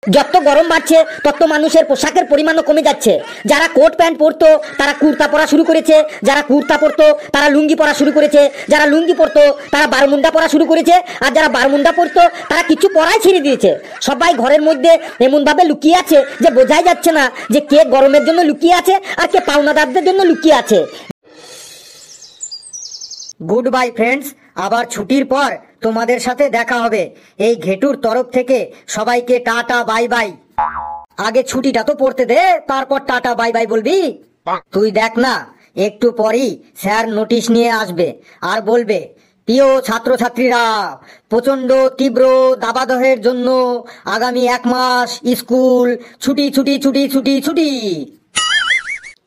যত গরম বাড়ছে তত মানুষের পোশাকের পরিমাণও কমে যাচ্ছে। যারা কোট প্যান্ট পরতো তারা কুর্তা পরা শুরু করেছে, যারা কুর্তা পরতো তারা লুঙ্গি পরা শুরু করেছে, যারা লুঙ্গি পরতো তারা বারমুন্ডা পরা শুরু করেছে, আর যারা বারমুন্ডা পরতো তারা কিছু পরাই ছেড়ে দিয়েছে। সবাই ঘরের মধ্যে এমন ভাবে লুকিয়ে আছে যে বোঝাই যাচ্ছে না যে কে গরমের জন্য লুকিয়ে আছে আর কে পাওনাদারদের জন্য লুকিয়ে আছে। গুড বাই ফ্রেন্ডস, আবার ছুটির পর তোমাদের সাথে দেখা হবে। এই ঘেটুর তরফ থেকে সবাইকে টাটা বাই বাই। আগে ছুটিটা তো পড়তে দে, তারপর টাটা বাই বাই বলবি। তুই দেখ না, একটু পরই স্যার নোটিশ নিয়ে আসবে আর বলবে, প্রিয় ছাত্রছাত্রীরা, প্রচন্ড তীব্র দাবাদহের জন্য আগামী 1 মাস স্কুল ছুটি ছুটি ছুটি ছুটি ছুটি।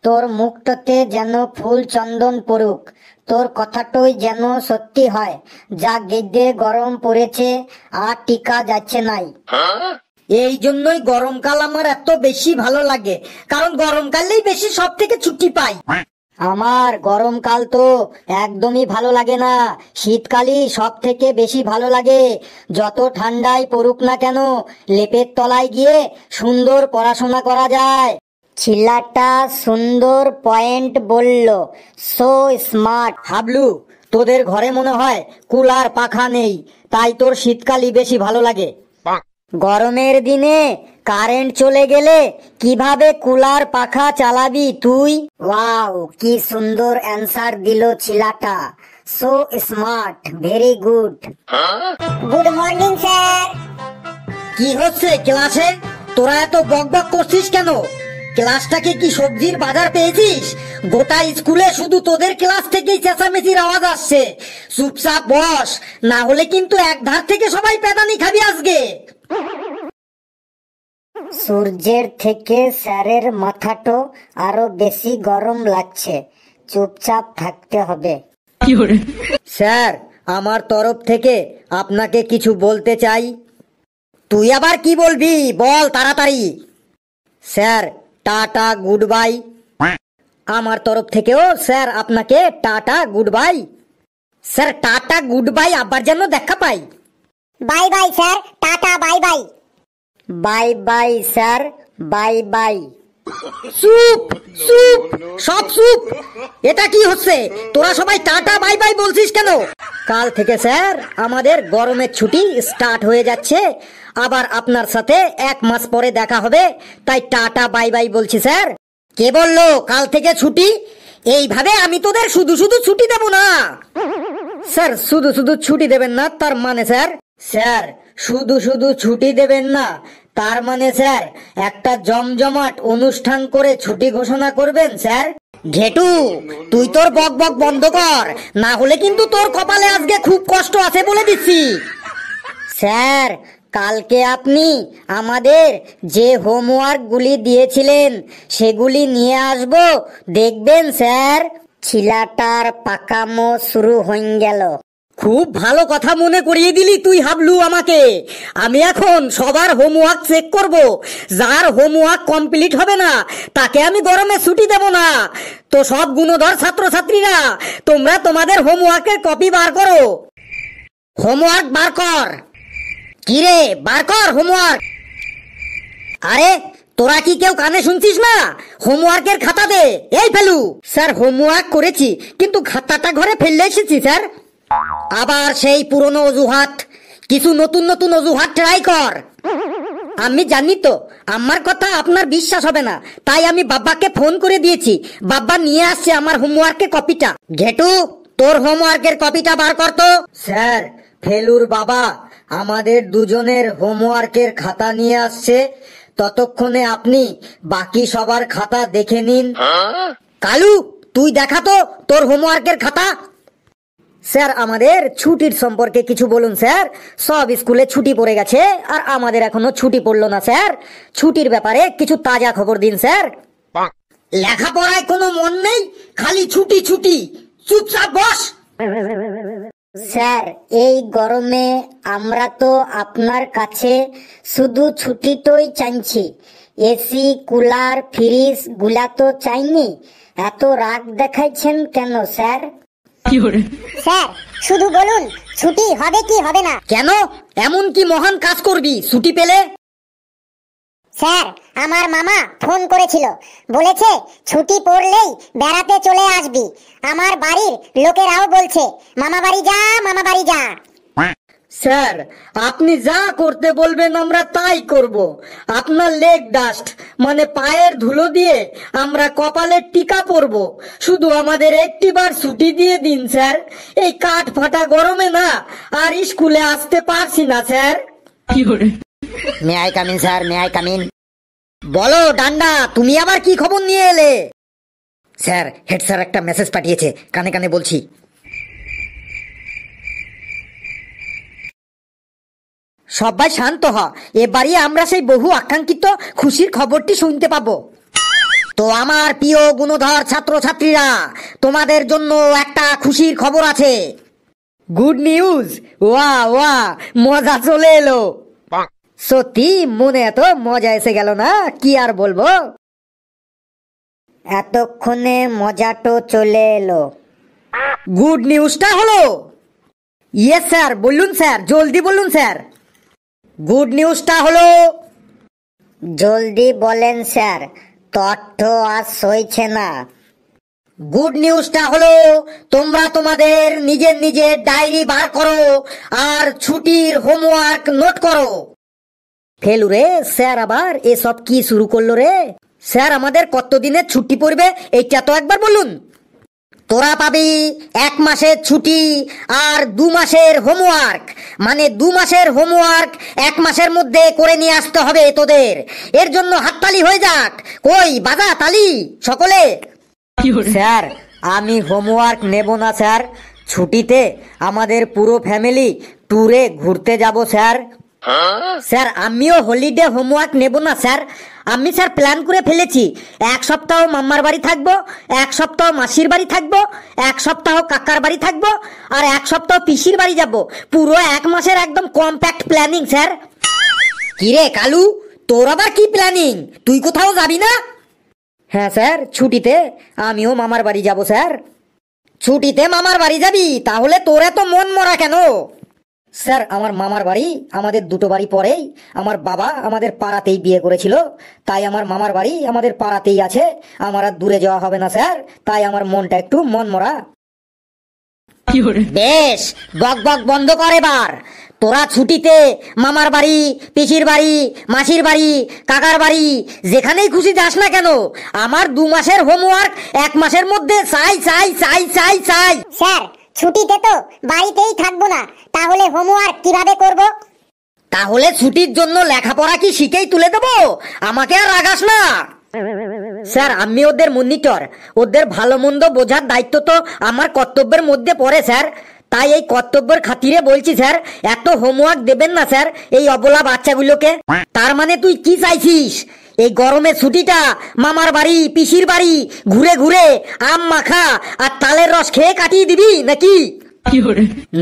তোর মুখটাতে যেন ফুল চন্দন পড়ুক, তোর কথাটাই যেন সত্যি হয়। যা গেদে গরম পড়েছে আর টিকা যাচ্ছে নাই। এই জন্যই গরমকাল আমার এত বেশি ভালো লাগে, কারণ গরমকালেই বেশি সব থেকে ছুটি পাই। আমার গরমকাল তো একদমই ভালো লাগে না, শীতকালই সব থেকে বেশি ভালো লাগে। যত ঠান্ডাই পড়ুক না কেন, লেপের তলায় গিয়ে সুন্দর পড়াশোনা করা যায়। ছেলেটা সুন্দর পয়েন্ট বলল, সো স্মার্ট। হাবলু, তোদের ঘরে মনে হয় কুলার পাখা নেই, তাই তোর শীতকালই বেশি ভালো লাগে। গরমের দিনে কারেন্ট চলে গেলে কিভাবে কুলার পাখা চালাবি তুই? ওয়াও, কি সুন্দর অ্যান্সার দিল ছেলেটা। So smart, very good. Good morning sir. কি হচ্ছে ক্লাসে? তোরা এত বকবক করছিস কেন? ক্লাসটাকে কি সবজির বাজার পেয়েছিস? গোটা স্কুলে শুধু তোদের ক্লাস থেকেই চেঁচামেচির আওয়াজ আসছে। চুপচাপ বস, না হলে কিন্তু এক ধার থেকে সবাই পেদানি খাবি আজকে। সূর্যের থেকে স্যারের মাথাটা আরো বেশি গরম লাগছে, চুপচাপ থাকতে হবে। স্যার, আমার তরফ থেকে আপনাকে কিছু বলতে চাই। তুই আবার কি বলবি? বল তাড়াতাড়ি। Sir, tata good bye. আমার তরফ থেকেও স্যার আপনাকে tata good bye. Sir, tata good bye আবার যেন দেখা পাই। Bye bye sir, tata bye bye. Bye bye sir, bye bye. চুপ চুপ, সব চুপ। এটা কি হচ্ছে? তোরা সবাই টাটা বাই বাই বলছিস কেন? কাল থেকে স্যার আমাদের গরমের ছুটি স্টার্ট হয়ে যাচ্ছে। আবার আপনার সাথে 1 মাস পরে দেখা হবে, তাই টাটা বাই বাই বলছি স্যার। কে বললো কাল থেকে ছুটি? এইভাবে আমি তোদের শুধু শুধু ছুটি দেব না। স্যার, শুধু শুধু ছুটি দেবেন না তার মানে স্যার? স্যার, শুধু শুধু ছুটি দেবেন না তার মানে স্যার একটা জমজমাট অনুষ্ঠান করে ছুটি ঘোষণা করবেন স্যার। ঘেটু, তুই তোর বক বক বন্ধ কর, না হলে কিন্তু তোর কপালে আজকে খুব কষ্ট আছে বলে দিচ্ছি। স্যার, কালকে আপনি আমাদের যে হোমওয়ার্ক গুলি দিয়েছিলেন সেগুলি নিয়ে আসব, দেখবেন স্যার। ছেলেটার পাকামো শুরু হয়ে গেল। খুব ভালো কথা মনে করিয়ে দিলি তুই হাবলু আমাকে। আমি এখন সবার হোমওয়ার্ক চেক করব। যার হোমওয়ার্ক কমপ্লিট হবে না তাকে আমি গরমে ছুটি দেব না। তো সব গুণধর ছাত্রছাত্রীরা, তোমরা তোমাদের হোমওয়ার্কের কপি বার করো। হোমওয়ার্ক বার কর। কিরে, বার কর হোমওয়ার্ক। আরে তোরা কি কেউ কানে শুনছিস না? হোমওয়ার্কের খাতা দে। এই ফেলু। স্যার, হোমওয়ার্ক করেছি কিন্তু খাতাটা ঘরে ফেললে এসেছি স্যার। আবার সেই পুরনো অজুহাত? কিছু নতুন নতুন অজুহাত ট্রাই কর। আমি জানি তো আমার কথা আপনার বিশ্বাস হবে না, তাই আমি বাবাকে ফোন করে দিয়েছি। বাবা নিয়ে আসছে আমার হোমওয়ার্কের কপিটা। ঘেটু, তোর হোমওয়ার্কের কপিটা বার কর তো। স্যার, ফেলুর বাবা আমাদের দুজনের হোমওয়ার্কের খাতা নিয়ে আসছে, ততক্ষণে আপনি বাকি সবার খাতা দেখে নিন। কালু, তুই দেখা তো তোর হোমওয়ার্কের খাতা। স্যার, আমাদের ছুটির সম্পর্কে কিছু বলুন স্যার। সব স্কুলে ছুটি পড়ে গেছে আর আমাদের এখনো ছুটি পড়লো না স্যার। ছুটির ব্যাপারে কিছু তাজা খবর দিন স্যার। লেখাপড়ায় কোনো মন নেই, খালি ছুটি ছুটি। চুপচাপ বস। স্যার, এই গরমে আমরা তো আপনার কাছে শুধু ছুটিটাই চাইছি, এসি কুলার ফ্রিজ গুলা তো চাইনি। এত রাগ দেখাইছেন কেন স্যার? স্যার, শুধু বলুন ছুটি হবে কি হবে না। কেন? এমন কি মহান কাজ করবি ছুটি পেলে? স্যার আমার মামা ফোন করেছিল, বলেছে ছুটি পড়লেই বেড়াতে চলে আসবি। আমার বাড়ির লোকেরাও বলছে মামা বাড়ি যা, মামা বাড়ি যা। স্যার আপনি যা করতে বলবেন আমরা তাই করব। আপনার লেগ ডাস্ট মানে পায়ের ধুলো দিয়ে আমরা কপালের টিকা পরব। শুধু আমাদের একটিবার ছুটি দিয়ে দিন স্যার। এই কাঠ ফাটা গরমে না আর স্কুলে আসতে পারছি না sir. May I come in sir, may I come in? বলো ডান্ডা, তুমি আবার কি খবর নিয়ে এলে? স্যার হেড স্যার একটা মেসেজ পাঠিয়েছে, কানে কানে বলছি। সবাই শান্ত হ, এবারই আমরা সেই বহু আকাঙ্ক্ষিত খুশির খবরটি শুনতে পাবো। তো আমার প্রিয় গুণধর ছাত্রছাত্রীরা, তোমাদের জন্য একটা খুশির খবর আছে। Good news! ওয়া ওয়া, মজা চলে এলো। সত্যি মনে এত মজা এসে গেল না, কি আর বলবো। এতক্ষণে মজাটো চলে এলো। গুড নিউজটা হলো, ইয়েস স্যার, বলুন স্যার, জলদি বলুন স্যার। গুড নিউজটা হলো, জলদি বলেন স্যার, তথ্য আর সইছে না। গুড নিউজটা হলো তোমরা তোমাদের নিজের নিজের ডায়েরি বার করো আর ছুটির হোমওয়ার্ক নোট করো। ফেলু রে, স্যার আবার এসব কি শুরু করলো রে? স্যার আমাদের কতদিনের ছুটি পড়বে এইটা তো একবার বলুন। তোরা পাবি 1 মাসের ছুটি আর 2 মাসের হোমওয়ার্ক। মানে 2 মাসের হোমওয়ার্ক 1 মাসের মধ্যে করে নিয়ে আসতে হবে তোদের। এর জন্য হাততালি হয়ে যাক, কই বাজা তালি সকলে। স্যার আমি হোমওয়ার্ক নেব না স্যার, ছুটিতে আমাদের পুরো ফ্যামিলি ট্যুরে ঘুরতে যাব স্যার। স্যার আমিও হলিডে হোমওয়ার্ক নেব না স্যার। আমি স্যার প্ল্যান করে ফেলেছি, 1 সপ্তাহ মাম্মার বাড়ি থাকবো, 1 সপ্তাহ মাসির বাড়ি থাকবো, 1 সপ্তাহ কাকার বাড়ি থাকবো, আর 1 সপ্তাহ পিসির বাড়ি যাব। পুরো 1 মাসের একদম কম্প্যাক্ট প্ল্যানিং স্যার। কিরে কালু, তোর আবার কি প্ল্যানিং? তুই কোথাও যাবি না? হ্যাঁ স্যার, ছুটিতে আমিও মামার বাড়ি যাব স্যার। ছুটিতে মামার বাড়ি যাবি? তাহলে তোর এত মন মরা কেন? স্যার আমার মামার বাড়ি আমাদের 2টো বাড়ি পরেই। আমার বাবা আমাদের পাড়াতেই বিয়ে করেছিল, তাই আমার মামার বাড়ি আমাদের পাড়াতেই আছে। আমার আর দূরে যাওয়া হবে না স্যার, তাই আমার মনটা একটু মন মরা। বেশ, বক বক বন্ধ কর এবার। তোরা ছুটিতে মামার বাড়ি, পিসির বাড়ি, মাসির বাড়ি, কাকার বাড়ি, যেখানেই খুশি যাস না কেন, আমার 2 মাসের হোমওয়ার্ক 1 মাসের মধ্যে চাই চাই চাই চাই চাই। স্যার ছুটিতে তো বাড়িতেই থাকবো না, তাহলে হোমওয়ার্ক কিভাবে করব? তাহলে ছুটির জন্য লেখাপড়া কি শিখেই তুলে দেবো? আমাকে আর রাগাস না। স্যার আমি ওদের মনিটর, ওদের ভালো মন্দ বোঝার দায়িত্ব তো আমার কর্তব্যের মধ্যে পড়ে স্যার। তাই এই কর্তব্যের খাতিরে বলছি স্যার, এত হোমওয়ার্ক দেবেন না স্যার এই অবলা বাচ্চাগুলোকে। তার মানে তুই কি চাইছিস? এই গরমের ছুটিটা মামার বাড়ি, পিসির বাড়ি ঘুরে ঘুরে আম মাখা আর তালের রস খেয়ে কাটিয়ে দিবি নাকি?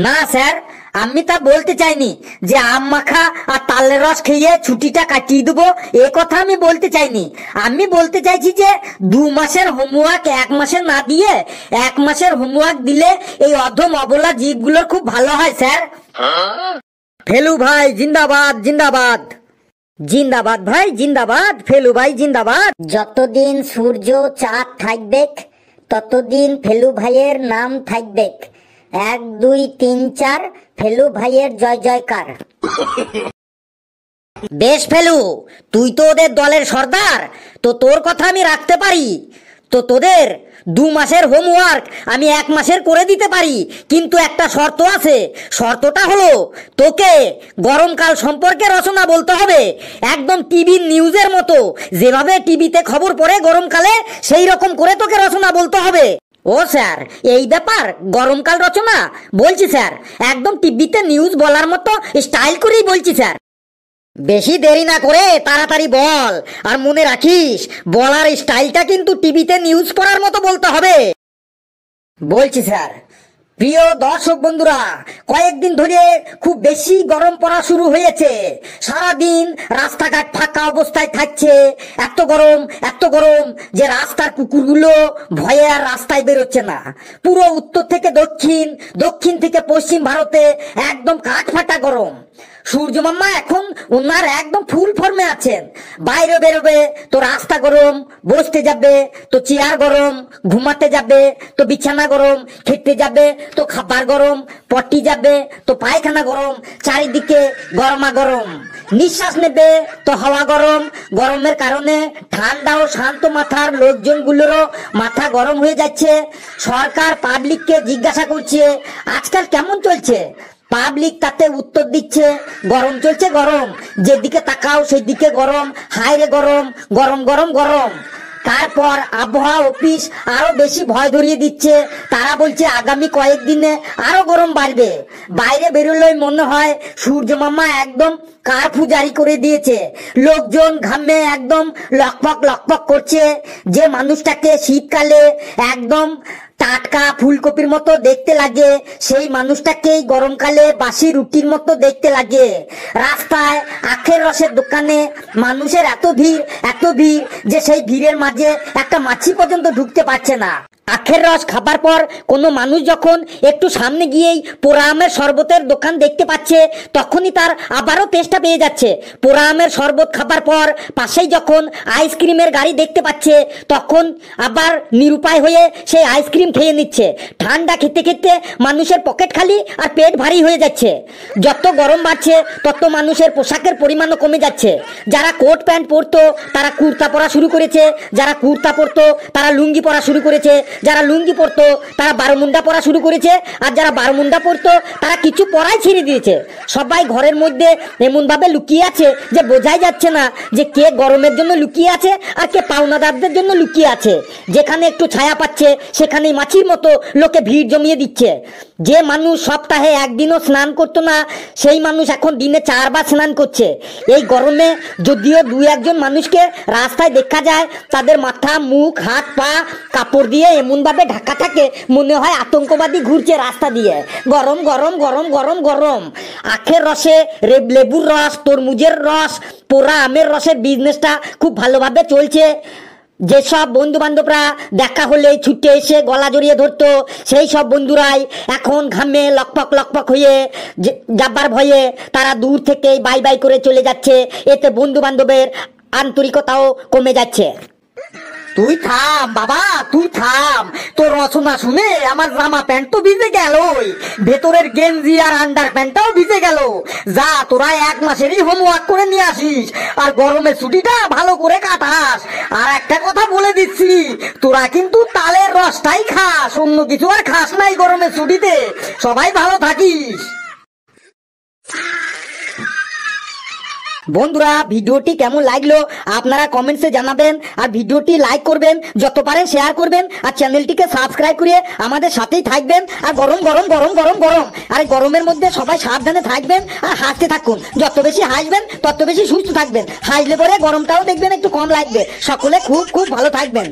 না স্যার, আমি তা বলতে চাইনি যে আম মাখা আর তালের রস খেয়ে ছুটিটা কাটিয়ে দেবো, এ কথা আমি বলতে চাইনি। আমি বলতে চাইছি যে 2 মাসের হোমওয়ার্ক 1 মাসে না দিয়ে 1 মাসের হোমওয়ার্ক দিলে এই অধম অবলা জীবগুলোর খুব ভালো হয় স্যার। ফেলু ভাই জিন্দাবাদ জিন্দাবাদ। জিন্দাবাদ ভাই জিন্দাবাদ, ফেলু ভাই জিন্দাবাদ। যতদিন সূর্য চাঁদ থাকবে ততদিন ফেলু ভাইয়ের নাম থাকবে। 1 2 3 4 ফেলু ভাইয়ের জয় জয়কার। বেশ ফেলু, তুই তো ওদের দলের সর্দার, তো তোর কথা আমি রাখতে পারি। তো তোদের 2 মাসের হোমওয়ার্ক আমি 1 মাসের করে দিতে পারি, কিন্তু একটা শর্ত আছে। শর্তটা হলো তোকে গরমকাল সম্পর্কে রচনা বলতে হবে, একদম টিভি নিউজের মতো। যেভাবে টিভিতে খবর পড়ে গরমকালে, সেই রকম করে তোকে রচনা বলতে হবে। ও স্যার, এই ব্যাপার গরমকাল রচনা বলছি স্যার, একদম টিভিতে নিউজ বলার মতো স্টাইল করেই বলছি স্যার। বেশি দেরি না করে তাড়াতাড়ি বল, আর মনে রাখিস বলার স্টাইলটা কিন্তু টিভিতে নিউজ পড়ার মতো বলতে হবে। বলছি স্যার, প্রিয় দর্শক বন্ধুরা, কয়েকদিন ধরে খুব বেশি গরম পড়া শুরু হয়েছে। সারাদিন রাস্তাঘাট ফাঁকা অবস্থায় থাকছে। এত গরম যে রাস্তার কুকুরগুলো ভয়ে আর রাস্তায় বেরোচ্ছে না। পুরো উত্তর থেকে দক্ষিণ, দক্ষিণ থেকে পশ্চিম ভারতে একদম কাঠ ফাটা গরম। সূর্য মামা এখন ওনার একদম ফুল ফর্মে আছেন। বাইরে বেরোবে তো রাস্তা গরম, বসতে যাবে তো চেয়ার গরম, ঘুমাতে যাবে তো বিছানা গরম, খেতে যাবে তো খাবার গরম, পটি যাবে তো পায়খানা গরম, চারিদিকে গরমা গরম। নিঃশ্বাস নেবে তো হাওয়া গরম। গরমের কারণে ঠান্ডা ও শান্ত মাথার লোকজনগুলোরও মাথা গরম হয়ে যাচ্ছে। সরকার পাবলিককে জিজ্ঞাসা করছে আজকাল কেমন চলছে, পাবলিক তাতে উত্তর দিচ্ছে গরম চলছে গরম, যেদিকে তাকাও সেদিকে গরম, হায়রে গরম, গরম গরম গরম। তারপর আবহাওয়া অফিস আরো বেশি ভয় ধরিয়ে দিচ্ছে। তারা বলছে আগামী কয়েকদিনে আরো গরম বাড়বে। বাইরে বেরোলেই মনে হয় সূর্য মামা একদম কারফিউ জারি করে দিয়েছে। লোকজন ঘামে একদম লকপক লকপক করছে। যে মানুষটাকে শীতকালে একদম টাটকা ফুলকপির মতো দেখতে লাগে, সেই মানুষটাকেই গরমকালে বাসি রুটির মতো দেখতে লাগে। রাস্তায় আখের রসের দোকানে মানুষের এত ভিড় যে সেই ভিড়ের মাঝে একটা মাছি পর্যন্ত ঢুকতে পারছে না। আখের রস খাবার পর কোনো মানুষ যখন একটু সামনে গিয়েই পোড়া আমের শরবতের দোকান দেখতে পাচ্ছে, তখনই তার আবারও তেষ্টা পেয়ে যাচ্ছে। পোড়া আমের শরবত খাবার পর পাশেই যখন আইসক্রিমের গাড়ি দেখতে পাচ্ছে, তখন আবার নিরুপায় হয়ে সেই আইসক্রিম খেয়ে নিচ্ছে। ঠান্ডা খেতে খেতে মানুষের পকেট খালি আর পেট ভারী হয়ে যাচ্ছে। যত গরম বাড়ছে তত মানুষের পোশাকের পরিমাণও কমে যাচ্ছে। যারা কোট প্যান্ট পরতো তারা কুর্তা পরা শুরু করেছে, যারা কুর্তা পরতো তারা লুঙ্গি পরা শুরু করেছে, যারা লুঙ্গি পরতো তারা বারমুন্ডা পরা শুরু করেছে, আর যারা বারমুন্ডা পরতো তারা কিছু পরাই ছেড়ে দিয়েছে। সবাই ঘরের মধ্যে এমন ভাবে লুকিয়ে আছে যে বোঝাই যাচ্ছে না যে কে গরমের জন্য লুকিয়ে আছে আর কে পাওনাদারদের জন্য লুকিয়ে আছে। যেখানে একটু ছায়া পাচ্ছে সেখানেই মাছির মতো লোকে ভিড় জমিয়ে দিচ্ছে। যে মানুষ সপ্তাহে একদিনও স্নান করতো না, সেই মানুষ এখন দিনে 4 বার স্নান করছে। এই গরমে যদিও 2-1 মানুষকে রাস্তায় দেখা যায়, তাদের মাথা মুখ হাত পা কাপড় দিয়ে এমন ভাবে ঢাকা থাকে মনে হয় আতঙ্কবাদী ঘুরছে রাস্তা দিয়ে। গরম গরম গরম গরম গরম। আখের রসে লেবুর রস, তরমুজের রস, পোড়া আমের রসের বিজনেসটা খুব ভালোভাবে চলছে। যেসব বন্ধু বান্ধবরা দেখা হলে ছুটে এসে গলা জড়িয়ে ধরতো, সেই সব বন্ধুরাই এখন ঘামে লকপক লকপক হয়ে যাবার ভয়ে তারা দূর থেকেই বাই বাই করে চলে যাচ্ছে। এতে বন্ধু বান্ধবের আন্তরিকতাও কমে যাচ্ছে। তুই থাম বাবা, তুই থাম। তোর রচনা শুনে আমার জামা প্যান্ট তো ভিজে গেল, ভেতরের গেঞ্জি আর আন্ডার প্যান্টটাও ভিজে গেল। যা তোরা 1 মাসেরই হোমওয়ার্ক করে নিয়ে আসিস আর গরমের ছুটিটা ভালো করে কাটাস। আর একটা কথা বলে দিচ্ছি, তোরা কিন্তু তালের রসটাই খাস, অন্য কিছু আর খাস নাই গরমের ছুটিতে। সবাই ভালো থাকিস। বন্ধুরা, ভিডিওটি কেমন লাগলো আপনারা কমেন্টসে জানাবেন, আর ভিডিওটি লাইক করবেন, যত পারেন শেয়ার করবেন, আর চ্যানেলটিকে সাবস্ক্রাইব করে আমাদের সাথেই থাকবেন। আর গরম গরম গরম গরম গরম, আর গরমের মধ্যে সবাই সাবধানে থাকবেন আর হাসতে থাকুন। যত বেশি হাসবেন তত বেশি সুস্থ থাকবেন। হাসলে পরে গরমটাও দেখবেন একটু কম লাগবে। সকলে খুব খুব ভালো থাকবেন।